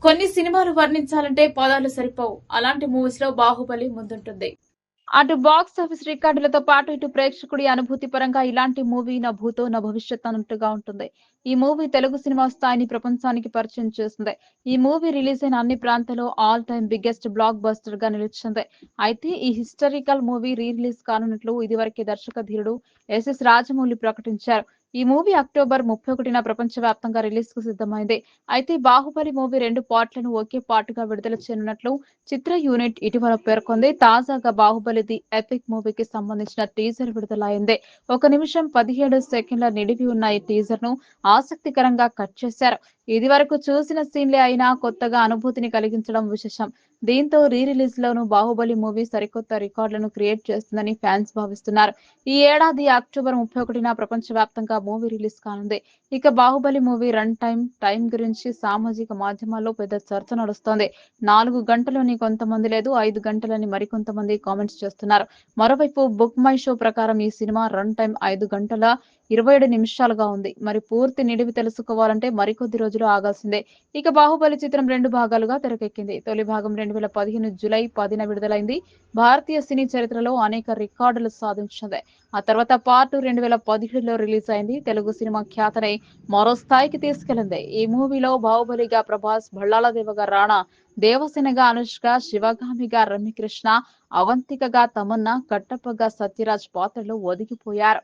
కొన్ని సినిమాలు వర్ణించాలంటే పదాలు సరిపోవు. అలాంటి మూవీస్ లో బాహుబలి ముందుంటుంది. అటు బాక్స్ ఆఫీస్ రికార్డులతో పాటు ఇటు ప్రేక్షకుడి అనుభూతి పరంగా ఇలాంటి మూవీ నా భూతో నా భవిష్యత్ అన్నట్టుగా ఉంటుంది. ఈ మూవీ తెలుగు సినిమా స్థాయిని ప్రపంచానికి పరిచయం చేస్తుంది. ఈ మూవీ రిలీజ్ అయిన అన్ని ప్రాంతాల్లో all time biggest block buster గా నిలిచింది. అయితే ఈ హిస్టారికల్ మూవీ రీ రిలీజ్ కానున్నట్లు ఇదివరకే దర్శక ధీరుడు ఎస్ఎస్ రాజమౌళి ప్రకటించారు. ఈ మూవీ అక్టోబర్ 31న ప్రపంచవ్యాప్తంగా రిలీజ్ కు సిద్ధమైంది. అయితే బాహుబలి మూవీ 2 పార్ట్లను ఒకే పార్ట్‌గా విడుదల చేయనున్నట్లు చిత్ర యూనిట్ ఇటీవల పేర్కొంది. తాజాగా బాహుబలి ది ఎపిక్ మూవీకి సంబంధించిన టీజర్ విడుదలైంది. 1 నిమిషం 17 సెకండ్ల నిడివి ఉన్న ఈ టీజర్ ను ఆసక్తికరంగా కట్ చేశారు. ఇది వరకు చూసిన సీన్లే అయినా కొత్తగా అనుభూతిని కలిగించడం విశేషం. దీంతో రీ రిలీజ్ లోను బాహుబలి మూవీ సరికొత్త రికార్డులను క్రియేట్ చేస్తుందని ఫ్యాన్స్ భావిస్తున్నారు. ఈ ఏడాది అక్టోబర్ 31న ప్రపంచవ్యాప్తంగా మూవీ రిలీజ్ కానుంది. ఇక బాహుబలి మూవీ రన్ టైం గురించి సామాజిక మాధ్యమాల్లో పెద్ద చర్చ నడుస్తోంది. 4 గంటలని కొంతమంది లేదు, 5 గంటలని మరికొంతమంది కామెంట్స్ చేస్తున్నారు. మరోవైపు బుక్ మై షో ప్రకారం ఈ సినిమా రన్ టైం 5 గంటల 27 నిమిషాలుగా ఉంది. మరి పూర్తి నిడివి తెలుసుకోవాలంటే మరికొద్ది రోజులు ఆగాల్సిందే. ఇక బాహుబలి చిత్రం 2 భాగాలుగా తెరకెక్కింది. తొలి భాగం 2015 జూలై 10న విడుదలైంది. భారతీయ సినీ చరిత్రలో అనేక రికార్డులు సాధించింది. ఆ తర్వాత పార్ట్ 2017లో రిలీజ్ అయింది. తెలుగు సినిమా ఖ్యాతని మరో స్థాయికి తీసుకెళ్లింది. ఈ మూవీలో బాహుబలిగా ప్రభాస్, భళ్ళాలదేవగా రాణా, దేవసేనగా అనుష్క, శివగామిగా రమ్యకృష్ణ, అవంతికగా తమన్నా, కట్టప్పగా సత్యరాజ్ పాత్రలో ఒదిగిపోయారు.